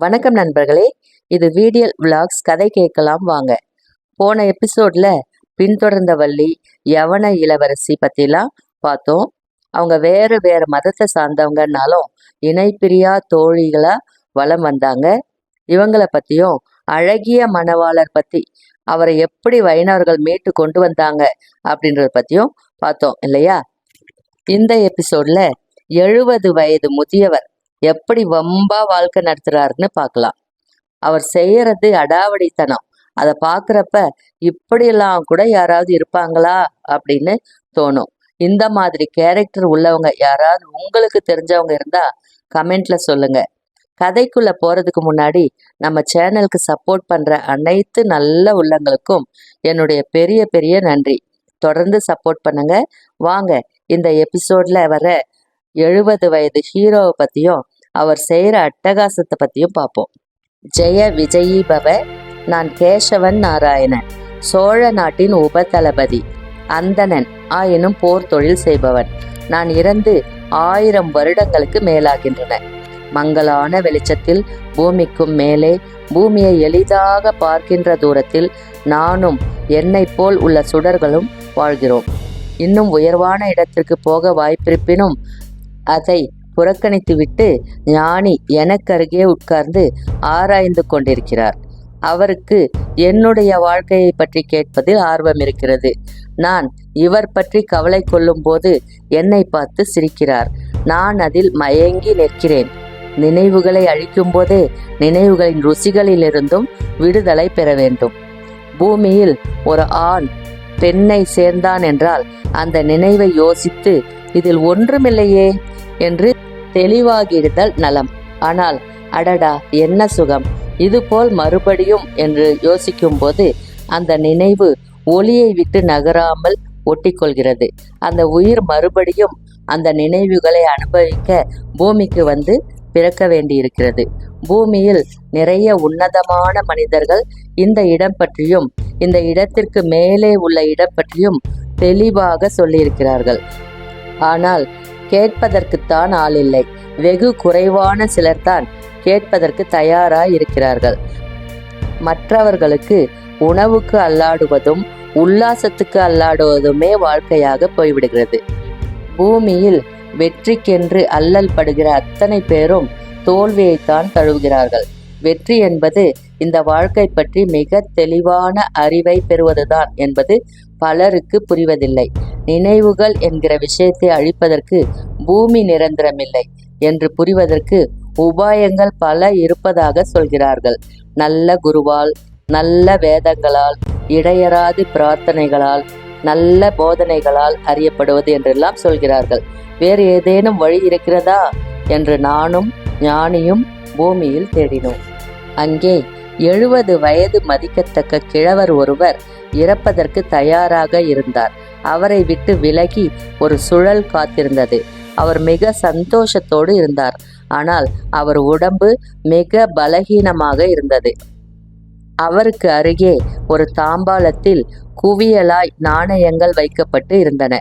வணக்கம் நண்பர்களே, இது வீடியல் விலாக்ஸ். கதை கேட்கலாம் வாங்க. போன எபிசோட்ல பின்தொடர்ந்த வள்ளி யவன இளவரசி பற்றிலாம் பார்த்தோம். அவங்க வேறு வேறு மதத்தை சார்ந்தவங்கன்னாலும் இணைப்பிரியா தோழிகளா வலம் வந்தாங்க. இவங்களை பற்றியும் அழகிய மணவாளர் பற்றி அவரை எப்படி வைணவர்கள் மீட்டு கொண்டு வந்தாங்க அப்படின்றத பற்றியும் பார்த்தோம் இல்லையா? இந்த எபிசோட்ல 70 வயது முதியவர் எப்படி வம்பா வாழ்க்கை நடத்துறாருன்னு பார்க்கலாம். அவர் செய்யறது அடாவடித்தனம். அதை பார்க்குறப்ப இப்படியெல்லாம் கூட யாராவது இருப்பாங்களா அப்படின்னு தோணும். இந்த மாதிரி கேரக்டர் உள்ளவங்க யாராவது உங்களுக்கு தெரிஞ்சவங்க இருந்தா கமெண்ட்ல சொல்லுங்க. கதைக்குள்ள போறதுக்கு முன்னாடி நம்ம சேனலுக்கு சப்போர்ட் பண்ற அனைத்து நல்ல உள்ளங்களுக்கும் என்னுடைய பெரிய பெரிய நன்றி. தொடர்ந்து சப்போர்ட் பண்ணுங்க. வாங்க இந்த எபிசோட்ல வர 70 வயது ஹீரோவை பத்தியும் அவர் செய்கிற அட்டகாசத்தை பற்றியும் பார்ப்போம். ஜெய விஜயி பவ. நான் கேசவன் நாராயணன், சோழ நாட்டின் உபதளபதி, அந்தணன் ஆயினும் போர் தொழில் செய்பவன். நான் இறந்து 1000 வருடங்களுக்கு மேலாகின்றன. மங்களான வெளிச்சத்தில் பூமிக்கும் மேலே, பூமியை எளிதாக பார்க்கின்ற தூரத்தில் நானும் என்னை போல் உள்ள சுடர்களும் வாழ்கிறோம். இன்னும் உயர்வான இடத்திற்கு போக வாய்ப்பிருப்பினும் அதை புறக்கணித்துவிட்டு ஞானி எனக்கருகே உட்கார்ந்து ஆராய்ந்து கொண்டிருக்கிறார். அவருக்கு என்னுடைய வாழ்க்கையை பற்றி கேட்பதில் ஆர்வம் இருக்கிறது. நான் இவர் பற்றி கவலை கொள்ளும் போது என்னை பார்த்து சிரிக்கிறார். நான் அதில் மயங்கி நிற்கிறேன். நினைவுகளை அழிக்கும் போதே நினைவுகளின் ருசிகளிலிருந்தும் விடுதலை பெற வேண்டும். பூமியில் ஒரு ஆண் பெண்ணை சேர்ந்தான் என்றால் அந்த நினைவை யோசித்து இதில் ஒன்றுமில்லையே என்று தெளிவாகிடுதல் நலம். ஆனால் அடடா என்ன சுகம், இதுபோல் மறுபடியும் என்று யோசிக்கும் போது அந்த நினைவு ஒளியை விட்டு நகராமல் ஒட்டிக்கொள்கிறது. அந்த உயிர் மறுபடியும் அந்த நினைவுகளை அனுபவிக்க பூமிக்கு வந்து பிறக்க வேண்டியிருக்கிறது. பூமியில் நிறைய உன்னதமான மனிதர்கள் இந்த இடம் பற்றியும் இந்த இடத்திற்கு மேலே உள்ள இடம் பற்றியும் தெளிவாக சொல்லியிருக்கிறார்கள். ஆனால் கேட்பதற்குத்தான் ஆள் இல்லை. வெகு குறைவான சிலர்தான் கேட்பதற்கு தயாராய் இருக்கிறார்கள். மற்றவர்களுக்கு உணவுக்கு அல்லாடுவதும் உல்லாசத்துக்கு அல்லாடுவதுமே வாழ்க்கையாக போய்விடுகிறது. பூமியில் வெற்றிக்கென்று அல்லல் படுகிற அத்தனை பேரும் தோல்வியைத்தான் தழுவுகிறார்கள். வெற்றி என்பது இந்த வாழ்க்கை பற்றி மிக தெளிவான அறிவை பெறுவதுதான் என்பது பலருக்கு புரிவதில்லை. நினைவுகள் என்கிற விஷயத்தை அழிப்பதற்கு பூமி நிரந்தரமில்லை என்று புரிவதற்கு உபாயங்கள் பல இருப்பதாக சொல்கிறார்கள். நல்ல குருவால், நல்ல வேதங்களால், இடையராது பிரார்த்தனைகளால், நல்ல போதனைகளால் அறியப்படுவது என்றெல்லாம் சொல்கிறார்கள். வேறு ஏதேனும் வழி இருக்கிறதா என்று நானும் ஞானியும் பூமியில் தேடினோம். அங்கே 70 வயது மதிக்கத்தக்க கிழவர் ஒருவர் இறப்பதற்கு தயாராக இருந்தார். அவரை விட்டு விலகி ஒரு சுழல் காத்திருந்தது. அவர் மிக சந்தோஷத்தோடு இருந்தார். ஆனால் அவர் உடம்பு மிக பலகீனமாக இருந்தது. அவருக்கு அருகே ஒரு தாம்பாளத்தில் குவியலாய் நாணயங்கள் வைக்கப்பட்டு இருந்தன.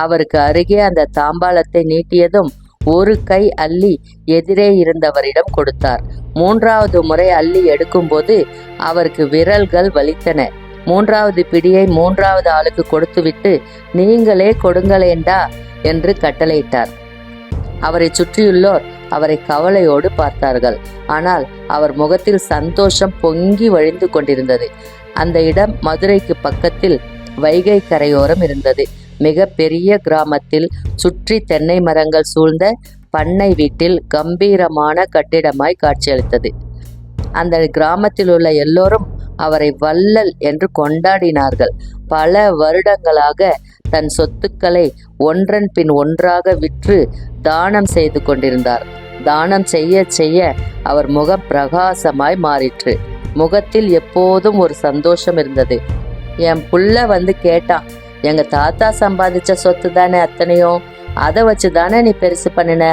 அவருக்கு அருகே அந்த தாம்பாளத்தை நீட்டியதும் ஒரு கை அள்ளி எதிரே இருந்தவரிடம் கொடுத்தார். 3வது முறை அள்ளி எடுக்கும்போது அவருக்கு விரல்கள் வலித்தன. 3வது பிடியை 3வது ஆளுக்கு கொடுத்துவிட்டு நீங்களே கொடுங்களேண்டா என்று கட்டளையிட்டார். அவரை சுற்றியுள்ளோர் அவரை கவலையோடு பார்த்தார்கள். ஆனால் அவர் முகத்தில் சந்தோஷம் பொங்கி வழிந்து கொண்டிருந்தது. அந்த இடம் மதுரைக்கு பக்கத்தில் வைகை கரையோரம் இருந்தது. மிக பெரிய கிராமத்தில் சுற்றி தென்னை மரங்கள் சூழ்ந்த பண்ணை வீட்டில் கம்பீரமான கட்டிடமாய் காட்சியளித்தது. அந்த கிராமத்தில் உள்ள எல்லோரும் அவரை வள்ளல் என்று கொண்டாடினார்கள். பல வருடங்களாக தன் சொத்துக்களை ஒன்றன் பின் ஒன்றாக விற்று தானம் செய்து கொண்டிருந்தார். தானம் செய்ய செய்ய அவர் முகம் பிரகாசமாய் மாறிற்று. முகத்தில் எப்போதும் ஒரு சந்தோஷம் இருந்தது. என் புள்ள வந்து கேட்டான், எங்க தாத்தா சம்பாதிச்ச சொத்து தானே அத்தனையும், அதை வச்சு தானே நீ பெருசு பண்ணின.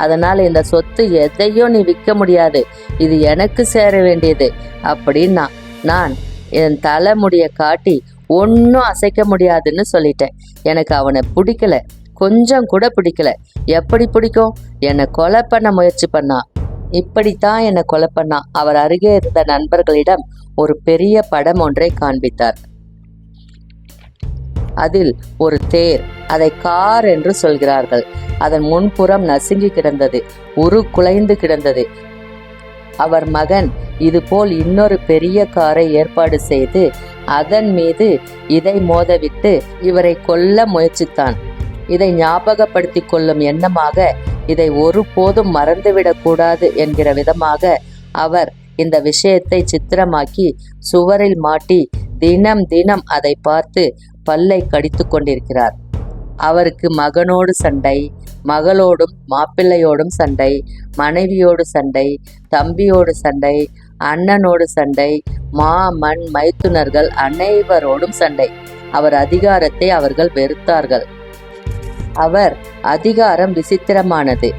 அதனால இந்த சொத்து எதையும் நீ விற்க முடியாது, இது எனக்கு சேர வேண்டியது அப்படின்னா நான் என் தலைமுடிய காட்டி ஒன்றும் அசைக்க முடியாதுன்னு சொல்லிட்டேன். எனக்கு அவனை பிடிக்கல, கொஞ்சம் கூட பிடிக்கல. எப்படி பிடிக்கும்? என்னை கொலை பண்ண முயற்சி பண்ணான். இப்படித்தான் என்னை கொலை பண்ணான். அவர் அருகே இருந்த நண்பர்களிடம் ஒரு பெரிய படம் ஒன்றை காண்பித்தார். அதில் ஒரு தேர், அதை கார் என்று சொல்கிறார்கள். அதன் முன்புறம் நசுங்கி கிடந்தது, குலைந்து கிடந்தது. அவர் மகன் இதுபோல் இன்னொரு பெரிய காரை ஏற்பாடு செய்து அதன் மீது இதை மோதவிட்டு இவரை கொல்ல முயற்சித்தான். இதை ஞாபகப்படுத்தி கொள்ளும் எண்ணமாக, இதை ஒருபோதும் மறந்துவிடக் கூடாது என்கிற விதமாக அவர் இந்த விஷயத்தை சித்திரமாக்கி சுவரில் மாட்டி தினம் தினம் அதை பார்த்து பல்லை கடித்து கொண்டிருக்கிறார். அவருக்கு மகனோடு சண்டை, மகளோடும் மாப்பிள்ளையோடும் சண்டை, மனைவியோடு சண்டை, தம்பியோடு சண்டை, அண்ணனோடு சண்டை, மாமன் மைத்துனர்கள் அனைவரோடும் சண்டை. அவர் அதிகாரத்தை அவர்கள் வெறுத்தார்கள். அவர் அதிகாரம் விசித்திரமானது.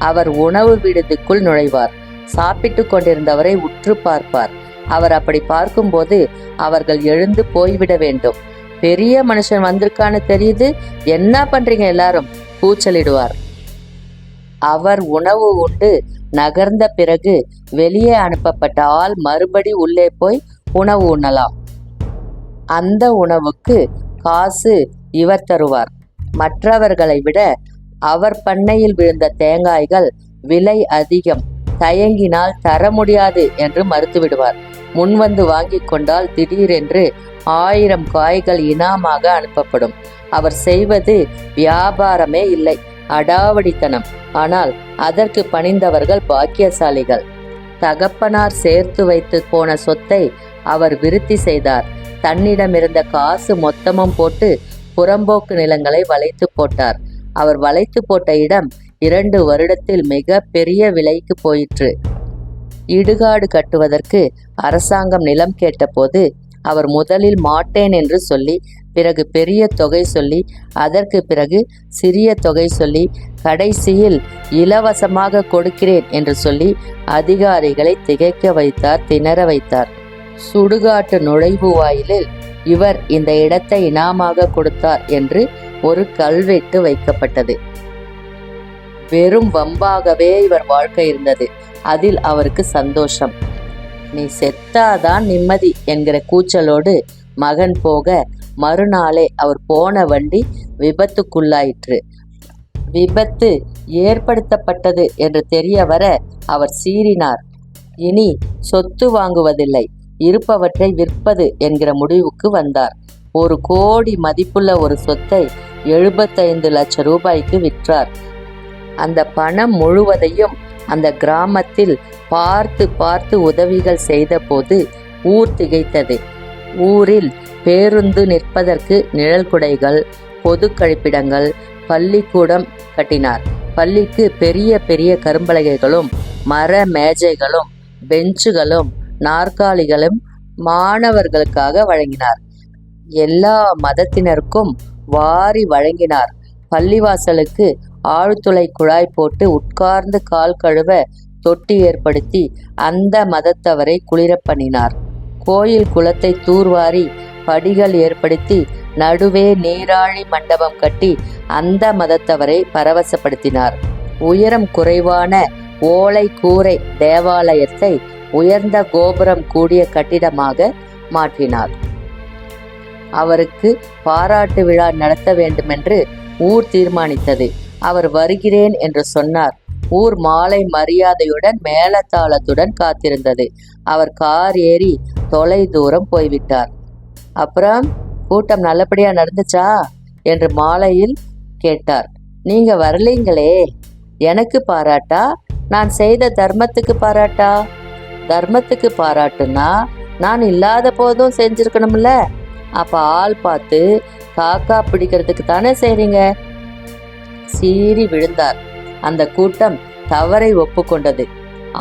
அவர் உணவு விடுதிக்குள் நுழைவார். சாப்பிட்டு கொண்டிருந்தவரை உற்று பார்ப்பார். அவர் அப்படி பார்க்கும்போது அவர்கள் எழுந்து போய்விட வேண்டும். பெரிய மனுஷன் வந்திருக்கான்னு தெரியுது, என்ன பண்றீங்க எல்லாரும், கூச்சலிடுவார். அவர் உணவு உண்டு நகர்ந்த பிறகு வெளியே அனுப்பப்பட்ட ஆள் மறுபடி உள்ளே போய் உணவு உண்ணலாம். அந்த உணவுக்கு காசு இவர் தருவார். மற்றவர்களை விட அவர் பண்ணையில் விழுந்த தேங்காய்கள் விலை அதிகம், தயங்கினால் தர முடியாது என்று மறுத்துவிடுவார். முன்வந்து வாங்கி கொண்டால் திடீரென்று 1000 காய்கள் இனாமாக அனுப்பப்படும். அவர் செய்வது வியாபாரமே இல்லை, அடாவடித்தனம். ஆனால் அதற்கு பணிந்தவர்கள் பாக்கியசாலிகள். தகப்பனார் சேர்த்து வைத்து போன சொத்தை அவர் விருத்தி செய்தார். தன்னிடமிருந்த காசு மொத்தமும் போட்டு புறம்போக்கு நிலங்களை வளைத்து போட்டார். அவர் வளைத்து போட்ட இடம் 2 வருடத்தில் மிக பெரிய விலைக்கு போயிற்று. இடுகாடு கட்டுவதற்கு அரசாங்கம் நிலம் கேட்டபோது அவர் முதலில் மாட்டேன் என்று சொல்லி, பிறகு பெரிய தொகை சொல்லி, அதற்கு பிறகு சிறிய தொகை சொல்லி, கடைசியில் இலவசமாக கொடுக்கிறேன் என்று சொல்லி அதிகாரிகளை திகைக்க வைத்தார், திணற வைத்தார். சுடுகாட்டு நுழைவு வாயிலில் இவர் இந்த இடத்தை இனாமாக கொடுத்தார் என்று ஒரு கல்வெட்டு வைக்கப்பட்டது. வெறும் வம்பாகவே இவர் வாழ்க்கை இருந்தது. அதில் அவருக்கு சந்தோஷம். நீ செத்தாதான் நிம்மதி என்கிற கூச்சலோடு மகன் போக மறுநாளே அவர் போன வண்டி விபத்துக்குள்ளாயிற்று. விபத்து ஏற்படுத்தப்பட்டது என்று தெரிய வர அவர் சீறினார். இனி சொத்து வாங்குவதில்லை, இருப்பவற்றை விற்பது என்கிற முடிவுக்கு வந்தார். 1 கோடி மதிப்புள்ள ஒரு சொத்தை 75 லட்சம் ரூபாய்க்கு விற்றார். அந்த பணம் முழுவதையும் அந்த கிராமத்தில் பார்த்து பார்த்து உதவிகள் செய்த போது ஊர் திகைத்தது. ஊரில் பேருந்து நிற்பதற்கு நிழல் குடைகள், பொது கழிப்பிடங்கள், பள்ளிக்கூடம் கட்டினார். பள்ளிக்கு பெரிய பெரிய கரும்பலகைகளும் மர மேஜைகளும் பெஞ்சுகளும் நாற்காலிகளும் மாணவர்களுக்காக வழங்கினார். எல்லா மதத்தினருக்கும் வாரி வழங்கினார். பள்ளிவாசலுக்கு ஆழ்துளை குழாய் போட்டு உட்கார்ந்து கால் கழுவ தொட்டி ஏற்படுத்தி அந்த மதத்தவரை குளிர பண்ணினார். கோயில் குளத்தை தூர்வாரி படிகள் ஏற்படுத்தி நடுவே நீராழி மண்டபம் கட்டி அந்த மதத்தவரை பரவசப்படுத்தினார். உயரம் குறைவான ஓலை கூரை தேவாலயத்தை உயர்ந்த கோபுரம் கூடிய கட்டிடமாக மாற்றினார். அவருக்கு பாராட்டு விழா நடத்த வேண்டுமென்று ஊர் தீர்மானித்தது. அவர் வருகிறேன் என்று சொன்னார். ஊர் மாலை மரியாதையுடன் மேளதாளத்துடன் காத்திருந்தது. அவர் கார் ஏறி தொலை தூரம் போய்விட்டார். அப்புறம் கூட்டம் நல்லபடியா நடந்துச்சா என்று மாலையில் கேட்டார். நீங்க வரலீங்களே, எனக்கு பாராட்டா, நான் செய்த தர்மத்துக்கு பாராட்டா? தர்மத்துக்கு பாராட்டுன்னா நான் இல்லாத போதும் செஞ்சிருக்கணும்ல. அப்ப ஆள் பார்த்து காக்கா பிடிக்கிறதுக்கு தானே செய்றீங்க. சீறி விழுந்தார். அந்த கூட்டம் தவறை ஒப்புக்கொண்டது.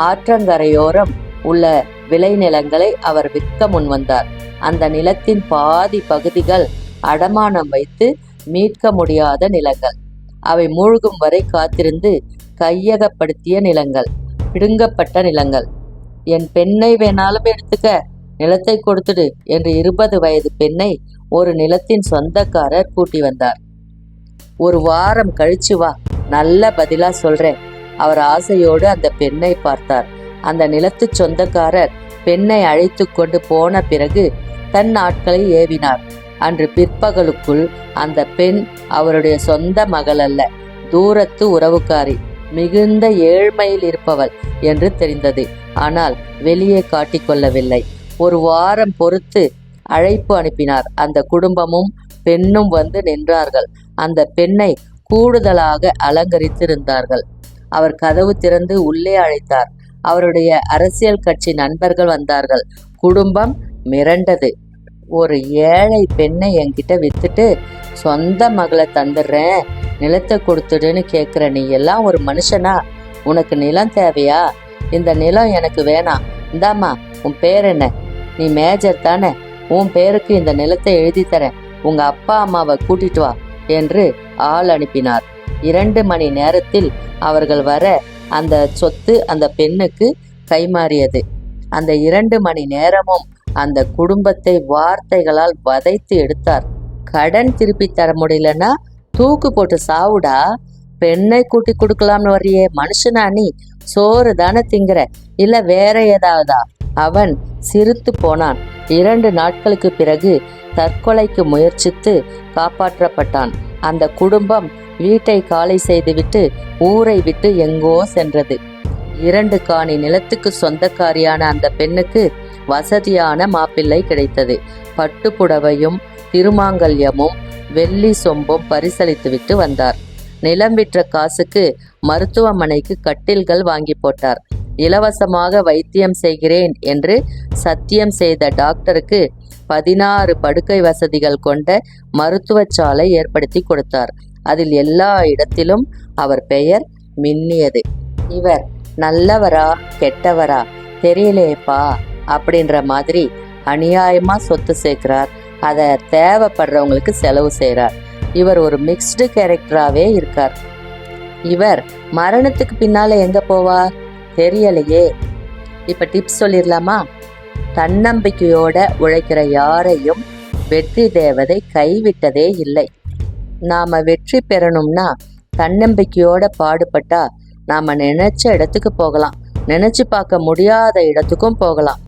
ஆற்றங்கரையோரம் உள்ள விளைநிலங்களை அவர் விற்க முன்வந்தார். அந்த நிலத்தின் பாதி பகுதிகள் அடமானம் வைத்து மீட்க முடியாத நிலங்கள். அவை மூழ்கும் வரை காத்திருந்து கையகப்படுத்திய நிலங்கள், பிடுங்கப்பட்ட நிலங்கள். என் பெண்ணை வேணாலும் எடுத்துக்க, நிலத்தை கொடுத்துடு என்று 20 வயது பெண்ணை ஒரு நிலத்தின் சொந்தக்காரர் கூட்டி வந்தார். 1 வாரம் கழிச்சு வா, நல்ல பதிலா சொல்றேன். அவர் ஆசையோடு அந்த பெண்ணை பார்த்தார். அந்த நிலத்து சொந்தக்காரர் பெண்ணை அழைத்து கொண்டு போன பிறகு தன் ஆட்களை ஏவினார். அன்று பிற்பகலுக்குள் அந்த பெண் அவருடைய சொந்த மகள் அல்ல, தூரத்து உறவுக்காரி, மிகுந்த ஏழ்மையில் இருப்பவள் என்று தெரிந்தது. ஆனால் வெளியே காட்டிக்கொள்ளவில்லை. ஒரு வாரம் பொறுத்து அழைப்பு அனுப்பினார். அந்த குடும்பமும் பெண்ணும் வந்து நின்றார்கள். அந்த பெண்ணை கூடுதலாக அலங்கரித்திருந்தார்கள். அவர் கதவு திறந்து உள்ளே அழைத்தார். அவருடைய அரசியல் கட்சி நண்பர்கள் வந்தார்கள். குடும்பம் மிரண்டது. ஒரு ஏழை பெண்ணை என்கிட்ட வித்துட்டு சொந்த மகளை தந்துடுறேன், நிலத்தை கொடுத்துடுன்னு கேட்குற நீ எல்லாம் ஒரு மனுஷனா? உனக்கு நிலம் தேவையா? இந்த நிலம் எனக்கு வேணாம். இந்தாம்மா, உன் பேர் என்ன? நீ மேஜர் தானே? உன் பேருக்கு இந்த நிலத்தை எழுதி தரேன். உங்க அப்பா அம்மாவை கூட்டிட்டு வா என்று ஆள் அனுப்பினார். 2 மணி நேரத்தில் அவர்கள் வர அந்த சொத்து அந்த பெண்ணுக்கு கைமாறியது. அந்த 2 மணி நேரமும் அந்த குடும்பத்தை வார்த்தைகளால் வதைத்து எடுத்தார். கடன் திருப்பி தர முடியலன்னா தூக்கு போட்டு சாவுடா. பெண்ணை கூட்டி கொடுக்கலாம்னு வர்றியே, மனுஷனா நீ? சோறு தானே திங்கிற, இல்ல வேற ஏதாவதா? அவன் சிரித்து போனான். 2 நாட்களுக்கு பிறகு தற்கொலைக்கு முயற்சித்து காப்பாற்றப்பட்டான். அந்த குடும்பம் வீட்டை காலி செய்துவிட்டு ஊரை விட்டு எங்கோ சென்றது. 2 காணி நிலத்துக்கு சொந்தக்காரியான அந்த பெண்ணுக்கு வசதியான மாப்பிள்ளை கிடைத்தது. பட்டு புடவையும் திருமாங்கல்யமும் வெள்ளி சொம்பும் பரிசளித்துவிட்டு வந்தார். நிலம் விற்ற காசுக்கு மருத்துவமனைக்கு கட்டில்கள் வாங்கி போட்டார். இலவசமாக வைத்தியம் செய்கிறேன் என்று சத்தியம் செய்த டாக்டருக்கு 16 படுக்கை வசதிகள் கொண்ட மருத்துவச்சாலை ஏற்படுத்தி கொடுத்தார். அதில் எல்லா இடத்திலும் அவர் பெயர் மின்னியது. இவர் நல்லவரா கெட்டவரா தெரியலையேப்பா அப்படின்ற மாதிரி அநியாயமா சொத்து சேர்க்கிறார். அதை தேவைப்படுறவங்களுக்கு செலவு செய்கிறார். இவர் ஒரு மிக்ஸ்டு கேரக்டராகவே இருக்கார். இவர் மரணத்துக்கு பின்னால எங்க போவார் தெரியலையே. இப்ப டிப்ஸ் சொல்லிடலாமா? தன்னம்பிக்கையோட உழைக்கிற யாரையும் வெற்றி தேவதை கைவிட்டதே இல்லை. நாம வெற்றி பெறணும்னா தன்னம்பிக்கையோட பாடுபட்டா நாம நினைச்ச இடத்துக்கு போகலாம், நினைச்சு பார்க்க முடியாத இடத்துக்கும் போகலாம்.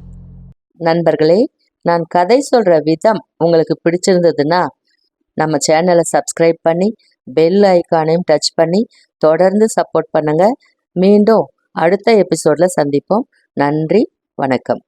நண்பர்களே, நான் கதை சொல்ற விதம் உங்களுக்கு பிடிச்சிருந்ததுன்னா நம்ம சேனலை சப்ஸ்கிரைப் பண்ணி பெல் ஐக்கானையும் டச் பண்ணி தொடர்ந்து சப்போர்ட் பண்ணுங்க. மீண்டும் அடுத்த எபிசோட்ல சந்திப்போம். நன்றி, வணக்கம்.